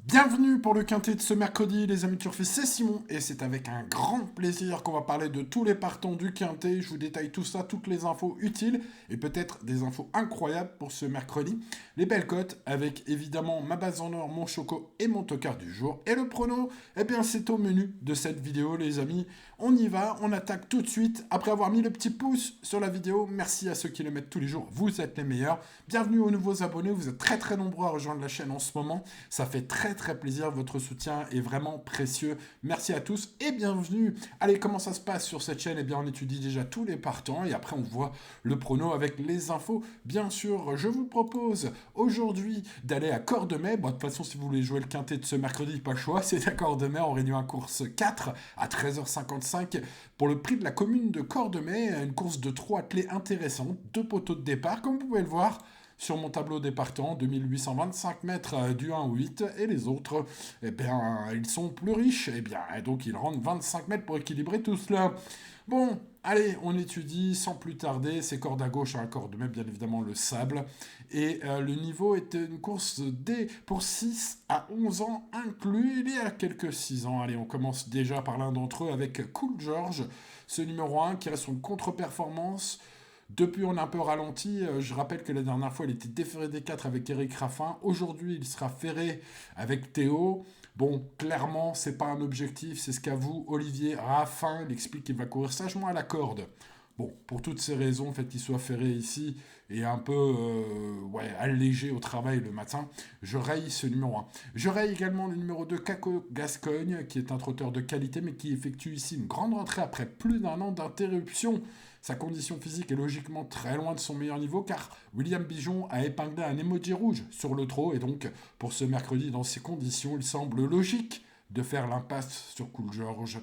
Bienvenue pour le quintet de ce mercredi, les amis turfistes, c'est Simon et c'est avec un grand plaisir qu'on va parler de tous les partants du quintet. Je vous détaille tout ça, toutes les infos utiles et peut-être des infos incroyables pour ce mercredi. Les belles cotes avec évidemment ma base en or, mon choco et mon tocard du jour. Et le prono, eh bien c'est au menu de cette vidéo les amis. On y va, on attaque tout de suite après avoir mis le petit pouce sur la vidéo. Merci à ceux qui le mettent tous les jours, vous êtes les meilleurs. Bienvenue aux nouveaux abonnés, vous êtes très nombreux à rejoindre la chaîne en ce moment. Ça fait très plaisir, votre soutien est vraiment précieux. Merci à tous et bienvenue. Allez, comment ça se passe sur cette chaîne? Eh bien, on étudie déjà tous les partants et après on voit le prono avec les infos. Bien sûr, je vous propose aujourd'hui d'aller à Cordemais. Bon, de toute façon, si vous voulez jouer le quintet de ce mercredi, pas le choix, c'est à Cordemais en Réunion 1 course 4 à 13h55 pour le prix de la commune de Cordemais. Une course de 3 attelés intéressante, 2 poteaux de départ, comme vous pouvez le voir. Sur mon tableau des partants, 2825 mètres du 1 au 8, et les autres, eh bien, ils sont plus riches, eh bien, et donc ils rendent 25 mètres pour équilibrer tout cela. Bon, allez, on étudie sans plus tarder, c'est corde à gauche, un corde même bien évidemment le sable, et le niveau est une course pour 6 à 11 ans inclus, il y a quelques 6 ans. Allez, on commence déjà par l'un d'entre eux avec Cool George, ce numéro 1 qui reste son contre-performance. Depuis, on a un peu ralenti. Je rappelle que la dernière fois, il était déféré des 4 avec Eric Raffin. Aujourd'hui, il sera ferré avec Théo. Bon, clairement, c'est pas un objectif. C'est ce qu'avoue Olivier Raffin. Il explique qu'il va courir sagement à la corde. Bon, pour toutes ces raisons, le fait qu'il soit ferré ici et un peu allégé au travail le matin, je raye ce numéro 1. Je raye également le numéro 2, Caco Gascogne, qui est un trotteur de qualité, mais qui effectue ici une grande rentrée après plus d'un an d'interruption. Sa condition physique est logiquement très loin de son meilleur niveau, car William Bijon a épinglé un emoji rouge sur le trot, et donc pour ce mercredi, dans ces conditions, il semble logique de faire l'impasse sur Cool George.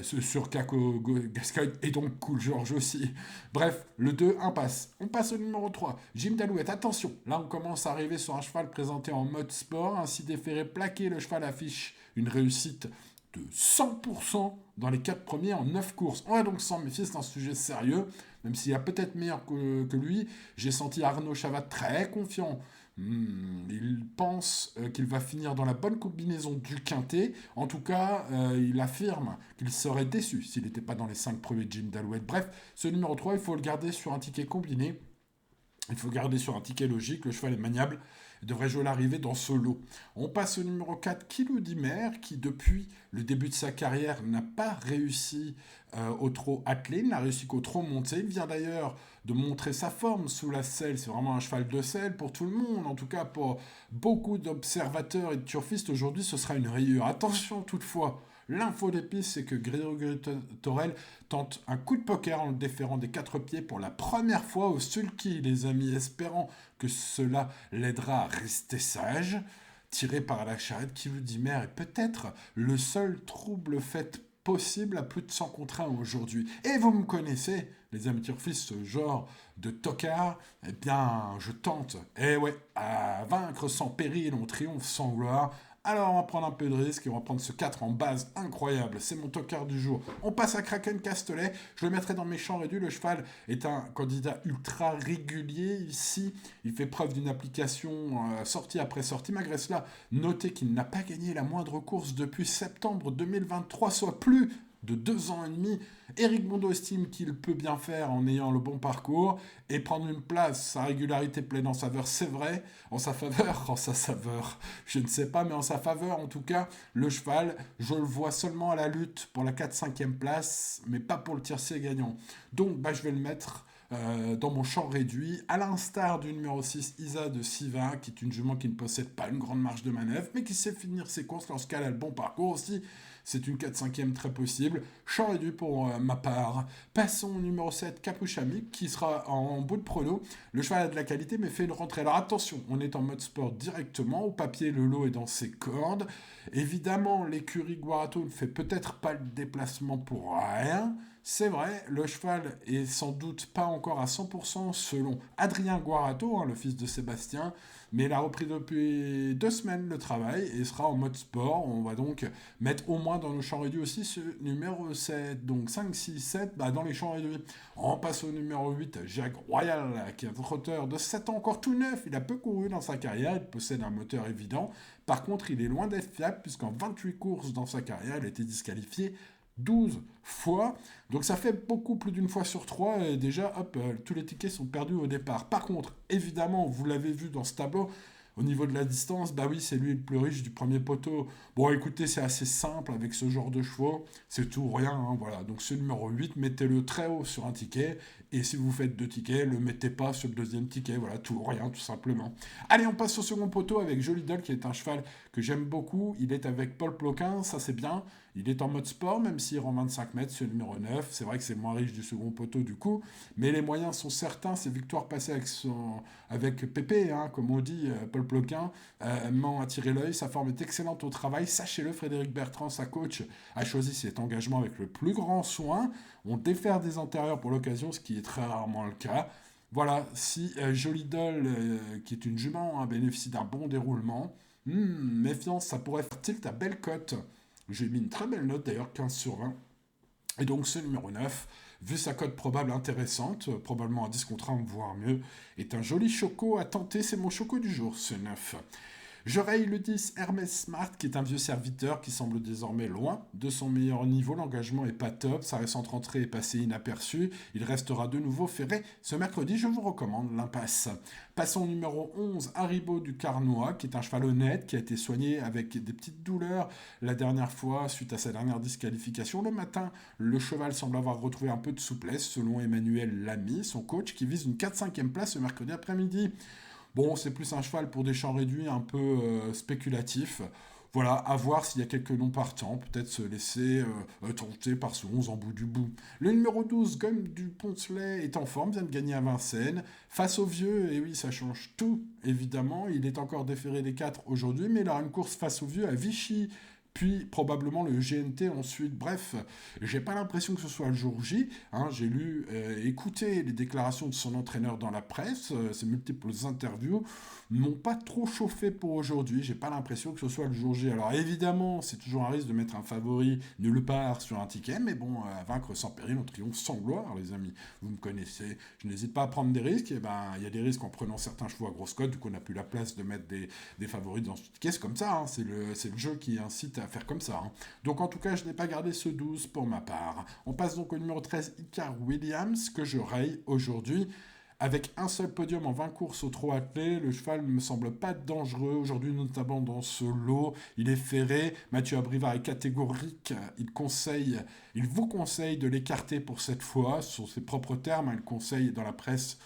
Sur Caco Gascogne et donc Cool George aussi. Bref, le 2, impasse. On passe au numéro 3, Jim Dalouette. Attention, là on commence à arriver sur un cheval présenté en mode sport. Ainsi déféré, plaqué, le cheval affiche une réussite de 100% dans les 4 premiers en 9 courses. On va donc s'en méfier, c'est un sujet sérieux, même s'il y a peut-être meilleur que lui. J'ai senti Arnaud Chavat très confiant. Il pense qu'il va finir dans la bonne combinaison du quintet. En tout cas, il affirme qu'il serait déçu s'il n'était pas dans les 5 premiers de Jim Dalouette. Bref, ce numéro 3, il faut le garder sur un ticket combiné. Il faut garder sur un ticket logique, le cheval est maniable, il devrait jouer l'arrivée dans ce lot. On passe au numéro 4, Kilo Dimer, qui depuis le début de sa carrière n'a pas réussi au trot attelé, il n'a réussi qu'au trot monté. Il vient d'ailleurs de montrer sa forme sous la selle, c'est vraiment un cheval de selle pour tout le monde, en tout cas pour beaucoup d'observateurs et de turfistes. Aujourd'hui, ce sera une rayure. Attention toutefois, l'info d'épice, c'est que Grégory Torel tente un coup de poker en le déférant des 4 pieds pour la première fois au sulky, les amis, espérant que cela l'aidera à rester sage. Tiré par la charrette, qui vous dit mère est peut-être le seul trouble fait possible à plus de 100 contre 1 aujourd'hui. Et vous me connaissez, les amis turfistes, ce genre de tocard, eh bien, je tente, à vaincre sans péril, on triomphe sans gloire. Alors on va prendre un peu de risque et on va prendre ce 4 en base incroyable. C'est mon tocard du jour. On passe à Kraken Castelet. Je le mettrai dans mes champs réduits. Le cheval est un candidat ultra régulier ici. Il fait preuve d'une application sortie après sortie. Malgré cela, notez qu'il n'a pas gagné la moindre course depuis septembre 2023, soit plus de 2 ans et demi. Eric Bondo estime qu'il peut bien faire en ayant le bon parcours et prendre une place. Sa régularité plaide en saveur, c'est vrai. En sa faveur, en sa saveur, je ne sais pas, mais en sa faveur, en tout cas, le cheval, je le vois seulement à la lutte pour la 4-5e place, mais pas pour le tiercé gagnant. Donc, je vais le mettre dans mon champ réduit, à l'instar du numéro 6, Isa de Siva, qui est une jument qui ne possède pas une grande marge de manœuvre, mais qui sait finir ses courses lorsqu'elle a le bon parcours aussi. C'est une 4-5e très possible. Champ réduit pour ma part. Passons au numéro 7, Capuchami, qui sera en bout de prono. Le cheval a de la qualité, mais fait une rentrée. Alors attention, on est en mode sport directement. Au papier, le lot est dans ses cordes. Évidemment, l'écurie Guarato ne fait peut-être pas le déplacement pour rien. C'est vrai, le cheval est sans doute pas encore à 100% selon Adrien Guarato, le fils de Sébastien. mais il a repris depuis 2 semaines le travail et sera en mode sport. On va donc mettre au moins dans nos champs réduits aussi ce numéro 7. Donc 5, 6, 7 dans les champs réduits. On passe au numéro 8, Jacques Royal, qui est un trotteur de 7 ans, encore tout neuf. Il a peu couru dans sa carrière, il possède un moteur évident. Par contre, il est loin d'être fiable, puisqu'en 28 courses dans sa carrière, il a été disqualifié 12 fois. Donc ça fait beaucoup plus d'une fois sur 3. Et déjà, hop, tous les tickets sont perdus au départ. Par contre, évidemment, vous l'avez vu dans ce tableau, au niveau de la distance, bah oui, c'est lui le plus riche du premier poteau. Bon, écoutez, c'est assez simple avec ce genre de chevaux. C'est tout, rien, hein, voilà. Donc ce numéro 8, mettez-le très haut sur un ticket. Et si vous faites 2 tickets, le mettez pas sur le deuxième ticket. Voilà, tout, rien, tout simplement. Allez, on passe au second poteau avec Joli Doll, qui est un cheval que j'aime beaucoup. Il est avec Paul Ploquin, ça c'est bien. Il est en mode sport, même s'il rend 25 mètres, c'est le numéro 9. C'est vrai que c'est le moins riche du second poteau du coup. Mais les moyens sont certains. Ses victoires passées avec Pépé, hein, comme on dit, Paul Ploquin, m'ont attiré l'œil. Sa forme est excellente au travail. Sachez-le, Frédéric Bertrand, sa coach, a choisi cet engagement avec le plus grand soin. On défère des antérieurs pour l'occasion, ce qui est très rarement le cas. Voilà, si Joli Doll, qui est une jument, bénéficie d'un bon déroulement, méfiance, ça pourrait faire tilt à belle cote. J'ai mis une très belle note d'ailleurs, 15 sur 20. Et donc ce numéro 9, vu sa cote probable intéressante, probablement à 10 contre 1, voire mieux, est un joli choco à tenter. C'est mon choco du jour, ce 9. Je raye le 10 Hermès Smart, qui est un vieux serviteur qui semble désormais loin de son meilleur niveau. L'engagement est pas top, sa récente rentrée est passée inaperçue. Il restera de nouveau ferré ce mercredi. Je vous recommande l'impasse. Passons au numéro 11, Haribo du Carnois, qui est un cheval honnête, qui a été soigné avec des petites douleurs la dernière fois suite à sa dernière disqualification. Le matin, le cheval semble avoir retrouvé un peu de souplesse, selon Emmanuel Lamy, son coach, qui vise une 4-5e place ce mercredi après-midi. Bon, c'est plus un cheval pour des champs réduits un peu spéculatifs. Voilà, à voir s'il y a quelques noms partants, peut-être se laisser tenter par ce 11 en bout du bout. Le numéro 12, Gomme du Poncelet, est en forme, vient de gagner à Vincennes. Face au vieux, et oui, ça change tout, évidemment. Il est encore déféré des 4 aujourd'hui, mais il aura une course face au vieux à Vichy, puis probablement le GNT ensuite. Bref, j'ai pas l'impression que ce soit le jour J. Hein. J'ai écouté les déclarations de son entraîneur dans la presse, ses multiples interviews m'ont pas trop chauffé pour aujourd'hui. J'ai pas l'impression que ce soit le jour J. Alors évidemment, c'est toujours un risque de mettre un favori nulle part sur un ticket, mais bon, à vaincre sans péril, on triomphe sans gloire, les amis. Vous me connaissez. Je n'hésite pas à prendre des risques. Et ben, il y a des risques en prenant certains chevaux à grosse cote. Du coup, on n'a plus la place de mettre des favoris dans ce ticket. C'est comme ça. Hein. C'est le jeu qui incite à faire comme ça. Hein. Donc en tout cas, je n'ai pas gardé ce 12 pour ma part. On passe donc au numéro 13, Icar Williams, que je raye aujourd'hui. Avec un seul podium en 20 courses au trot attelé, le cheval ne me semble pas dangereux aujourd'hui, notamment dans ce lot. Il est ferré. Mathieu Abrivard est catégorique. Il vous conseille de l'écarter pour cette fois. Sur ses propres termes, il conseille dans la presse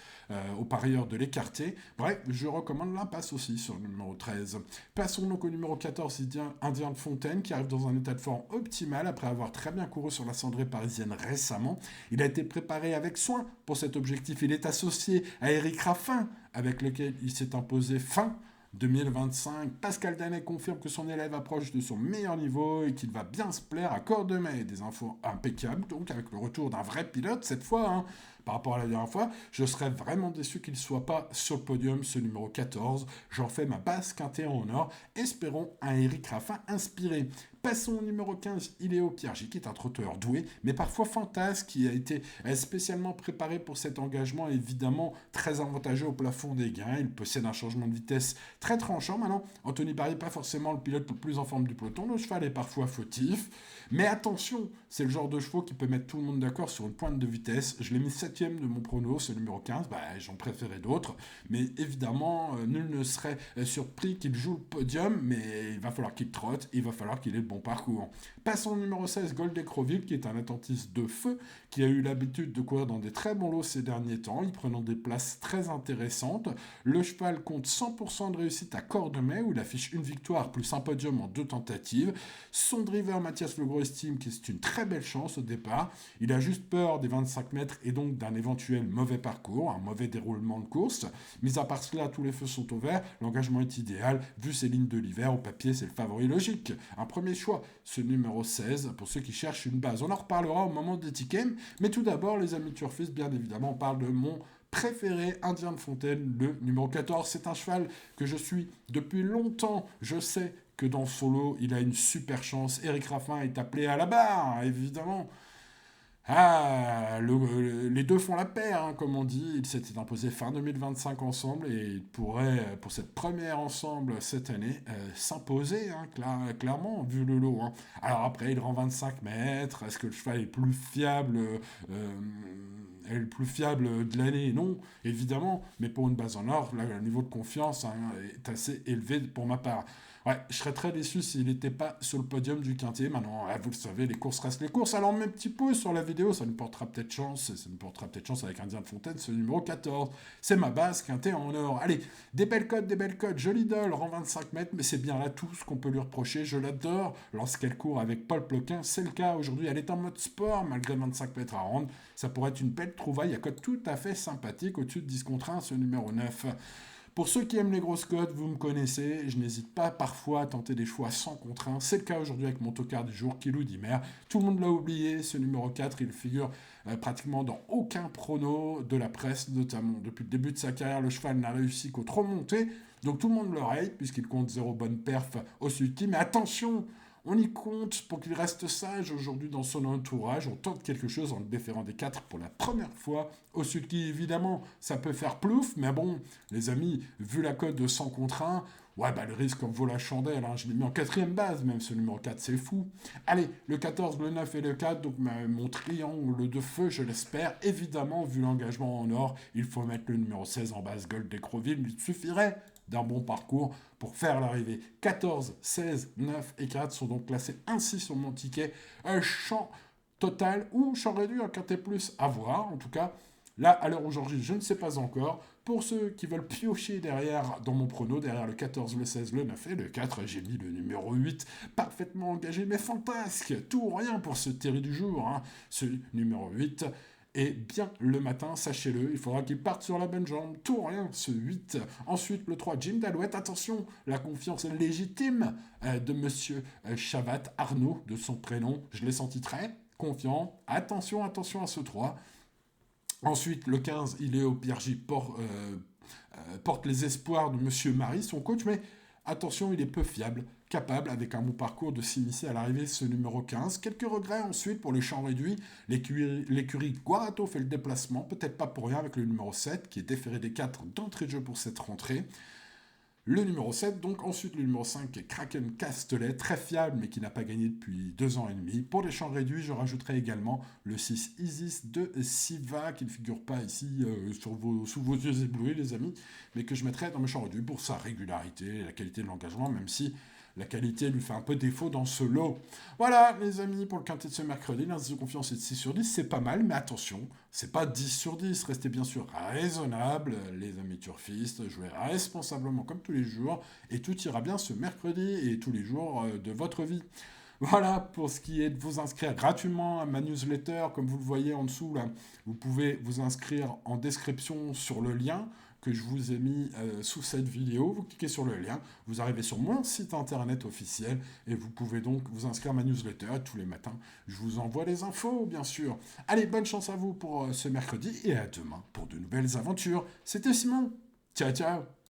aux parieurs de l'écarter. Bref, je recommande l'impasse aussi sur le numéro 13. Passons donc au numéro 14, Indien de Fontaine, qui arrive dans un état de forme optimal après avoir très bien couru sur la cendrée parisienne récemment. Il a été préparé avec soin pour cet objectif. Il est associé à Eric Raffin, avec lequel il s'est imposé fin 2025. Pascal Danet confirme que son élève approche de son meilleur niveau et qu'il va bien se plaire à Cordemais. Des infos impeccables, donc avec le retour d'un vrai pilote cette fois, hein. Par rapport à la dernière fois, je serais vraiment déçu qu'il ne soit pas sur le podium, ce numéro 14. J'en fais ma basse quintée en or. Espérons un Eric Raffin inspiré. Passons au numéro 15, Iléo Piergi, qui est un trotteur doué, mais parfois fantasque, qui a été spécialement préparé pour cet engagement, évidemment très avantageux au plafond des gains. Il possède un changement de vitesse très tranchant. Maintenant, Anthony Barry n'est pas forcément le pilote le plus en forme du peloton. Le cheval est parfois fautif. Mais attention, c'est le genre de chevaux qui peut mettre tout le monde d'accord sur une pointe de vitesse. Je l'ai mis 7ème de mon prono, c'est le numéro 15. J'en préférais d'autres. Mais évidemment, nul ne serait surpris qu'il joue le podium. Mais il va falloir qu'il trotte, il va falloir qu'il ait le bon parcours. Passons au numéro 16, Gold Ecroville, qui est un attentiste de feu, qui a eu l'habitude de courir dans des très bons lots ces derniers temps, y prenant des places très intéressantes. Le cheval compte 100% de réussite à Cordemais, où il affiche une victoire plus un podium en 2 tentatives. Son driver, Mathias Legros, estime que c'est une très belle chance au départ. Il a juste peur des 25 mètres et donc d'un éventuel mauvais parcours, un mauvais déroulement de course. Mis à part cela, tous les feux sont au vert, l'engagement est idéal. Vu ses lignes de l'hiver, au papier, c'est le favori logique. Un premier choix, ce numéro 16, pour ceux qui cherchent une base. On en reparlera au moment des tickets, mais tout d'abord, les amis turfistes, bien évidemment, on parle de mon préféré, Indien de Fontaine, le numéro 14. C'est un cheval que je suis depuis longtemps. Je sais que dans Solo, il a une super chance. Eric Raffin est appelé à la barre, évidemment. Ah, les deux font la paire, hein, comme on dit. Ils s'étaient imposés fin 2025 ensemble et ils pourraient, pour cette première ensemble cette année, s'imposer, hein, clairement, vu le lot. Hein. Alors après, il rend 25 mètres. Est-ce que le cheval est plus fiable est le plus fiable de l'année? Non, évidemment. Mais pour une base en or, là, le niveau de confiance, hein, est assez élevé pour ma part. Ouais, je serais très déçu s'il n'était pas sur le podium du Quintet. Maintenant, vous le savez, les courses restent les courses. Alors, mes petits pouces sur la vidéo, ça nous portera peut-être chance. Ça nous portera peut-être chance avec Indien de Fontaine, ce numéro 14. C'est ma base, Quintet en or. Allez, des belles cotes, des belles cotes. Je l'idole, rend 25 mètres, mais c'est bien là tout ce qu'on peut lui reprocher. Je l'adore lorsqu'elle court avec Paul Ploquin. C'est le cas aujourd'hui. Elle est en mode sport, malgré 25 mètres à rendre. Ça pourrait être une belle trouvaille à cote tout à fait sympathique. Au-dessus de 10 contre 1, ce numéro 9. Pour ceux qui aiment les grosses cotes, vous me connaissez, je n'hésite pas parfois à tenter des choix sans contre 1. C'est le cas aujourd'hui avec mon tocard du jour, Kilou Dimer. Tout le monde l'a oublié, ce numéro 4, il figure pratiquement dans aucun prono de la presse, notamment. Depuis le début de sa carrière, le cheval n'a réussi qu'au trop monté, donc tout le monde le rate, puisqu'il compte 0 bonne perf au sulky. Mais attention, on y compte pour qu'il reste sage aujourd'hui dans son entourage. On tente quelque chose en le déférant des 4 pour la première fois. Au sulky, évidemment, ça peut faire plouf, mais bon, les amis, vu la cote de 100 contre 1, ouais, bah le risque en vaut la chandelle. Hein. Je l'ai mis en quatrième base, même ce numéro 4, c'est fou. Allez, le 14, le 9 et le 4, donc mon triangle de feu, je l'espère. Évidemment, vu l'engagement en or, il faut mettre le numéro 16 en base Gold d'Écreville. Il suffirait d'un bon parcours pour faire l'arrivée. 14, 16, 9 et 4 sont donc classés ainsi sur mon ticket. Champ total ou champ réduit, un quintet plus à voir. En tout cas, là, à l'heure aujourd'hui, je ne sais pas encore. Pour ceux qui veulent piocher derrière, dans mon prono, derrière le 14, le 16, le 9 et le 4, j'ai mis le numéro 8, parfaitement engagé, mais fantasque. Tout ou rien pour ce Thierry du jour. Hein. Ce numéro 8... Et bien le matin, sachez-le, il faudra qu'il parte sur la bonne jambe. Tout ou rien, ce 8. Ensuite, le 3, Jim Dalouette. Attention, la confiance légitime de monsieur Chavat, Arnaud, de son prénom. Je l'ai senti très confiant. Attention, attention à ce 3. Ensuite, le 15, il est au Pierre-J. Porte les espoirs de monsieur Marie, son coach, mais attention, il est peu fiable, capable, avec un bon parcours, de s'immiscer à l'arrivée ce numéro 15. Quelques regrets ensuite pour les champs réduits. L'écurie Guarato fait le déplacement, peut-être pas pour rien, avec le numéro 7, qui est déféré des 4 d'entrée de jeu pour cette rentrée. Le numéro 7, donc ensuite le numéro 5, Kraken Castelet, très fiable mais qui n'a pas gagné depuis 2 ans et demi. Pour les champs réduits, je rajouterai également le 6 Isis de Siva, qui ne figure pas ici sous vos yeux éblouis les amis, mais que je mettrai dans mes champs réduits pour sa régularité et la qualité de l'engagement, même si la qualité lui fait un peu défaut dans ce lot. Voilà, les amis, pour le quintet de ce mercredi, l'indice de confiance est de 6 sur 10, c'est pas mal, mais attention, c'est pas 10 sur 10, restez bien sûr raisonnables, les amis turfistes, jouez responsablement comme tous les jours, et tout ira bien ce mercredi et tous les jours de votre vie. Voilà, pour ce qui est de vous inscrire gratuitement à ma newsletter, comme vous le voyez en dessous, là, vous pouvez vous inscrire en description sur le lien que je vous ai mis sous cette vidéo. Vous cliquez sur le lien, vous arrivez sur mon site internet officiel et vous pouvez donc vous inscrire à ma newsletter. Tous les matins, je vous envoie les infos, bien sûr. Allez, bonne chance à vous pour ce mercredi et à demain pour de nouvelles aventures. C'était Simon. Ciao, ciao.